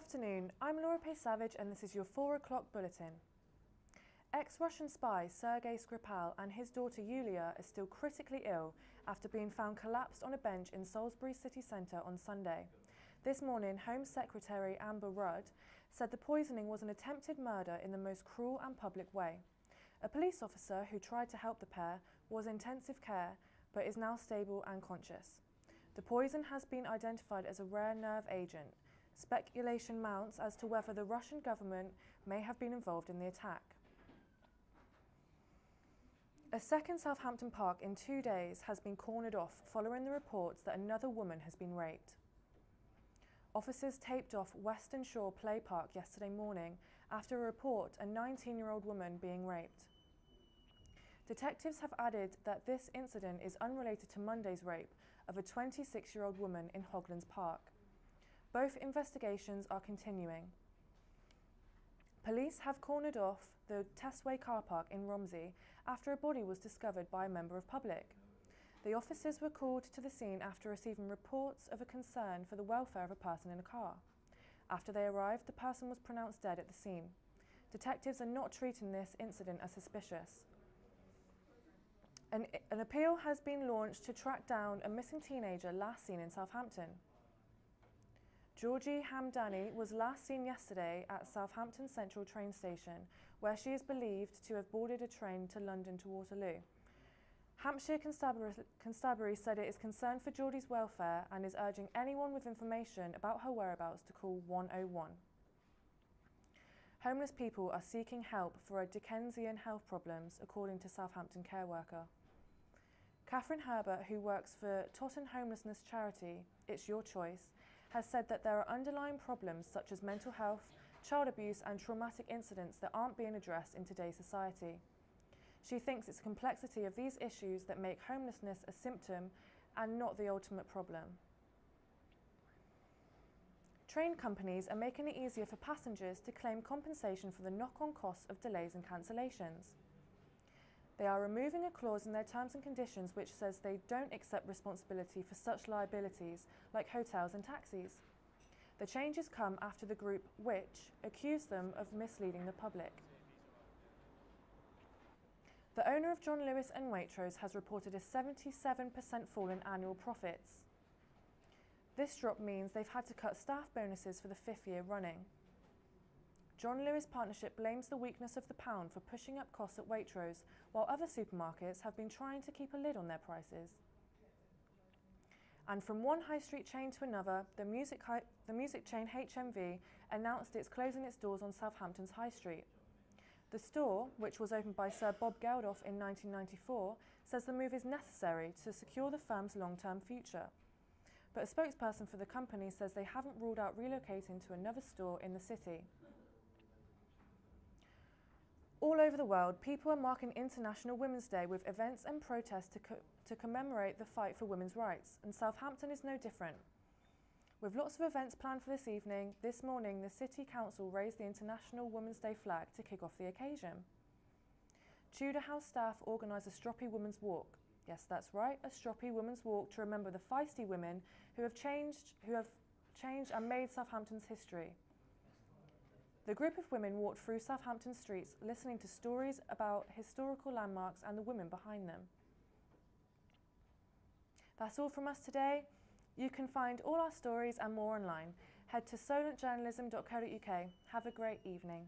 afternoon, I'm Laura Savage and this is your 4 o'clock bulletin. Ex-Russian spy Sergei Skripal and his daughter Yulia are still critically ill after being found collapsed on a bench in Salisbury city centre on Sunday. This morning, Home Secretary Amber Rudd said the poisoning was an attempted murder in the most cruel and public way. A police officer who tried to help the pair was in intensive care but is now stable and conscious. The poison has been identified as a rare nerve agent. Speculation mounts as to whether the Russian government may have been involved in the attack. A second Southampton park in 2 days has been cornered off following the reports that another woman has been raped. Officers taped off Western Shore Play Park yesterday morning after a report of a 19-year-old woman being raped. Detectives have added that this incident is unrelated to Monday's rape of a 26-year-old woman in Hoglands Park. Both investigations are continuing. Police have cornered off the Testway car park in Romsey after a body was discovered by a member of public. The officers were called to the scene after receiving reports of a concern for the welfare of a person in a car. After they arrived, the person was pronounced dead at the scene. Detectives are not treating this incident as suspicious. An appeal has been launched to track down a missing teenager last seen in Southampton. Georgie Hamdani was last seen yesterday at Southampton Central train station, where she is believed to have boarded a train to London to Waterloo. Hampshire Constabulary said it is concerned for Geordie's welfare and is urging anyone with information about her whereabouts to call 101. Homeless people are seeking help for a Dickensian health problems, according to Southampton care worker. Catherine Herbert, who works for Totten Homelessness charity, It's Your Choice, has said that there are underlying problems such as mental health, child abuse and traumatic incidents that aren't being addressed in today's society. She thinks it's the complexity of these issues that make homelessness a symptom and not the ultimate problem. Train companies are making it easier for passengers to claim compensation for the knock-on costs of delays and cancellations. They are removing a clause in their terms and conditions which says they don't accept responsibility for such liabilities like hotels and taxis. The changes come after the group Which accused them of misleading the public. The owner of John Lewis and Waitrose has reported a 77% fall in annual profits. This drop means they've had to cut staff bonuses for the 5th year running. John Lewis Partnership blames the weakness of the pound for pushing up costs at Waitrose, while other supermarkets have been trying to keep a lid on their prices. And from one high street chain to another, the music chain HMV announced it's closing its doors on Southampton's High Street. The store, which was opened by Sir Bob Geldof in 1994, says the move is necessary to secure the firm's long-term future. But a spokesperson for the company says they haven't ruled out relocating to another store in the city. All over the world, people are marking International Women's Day with events and protests to commemorate the fight for women's rights, and Southampton is no different. With lots of events planned for this evening, this morning the City Council raised the International Women's Day flag to kick off the occasion. Tudor House staff organised a stroppy women's walk. Yes, that's right, a stroppy women's walk to remember the feisty women who have changed and made Southampton's history. The group of women walked through Southampton streets listening to stories about historical landmarks and the women behind them. That's all from us today. You can find all our stories and more online. Head to solentjournalism.co.uk. Have a great evening.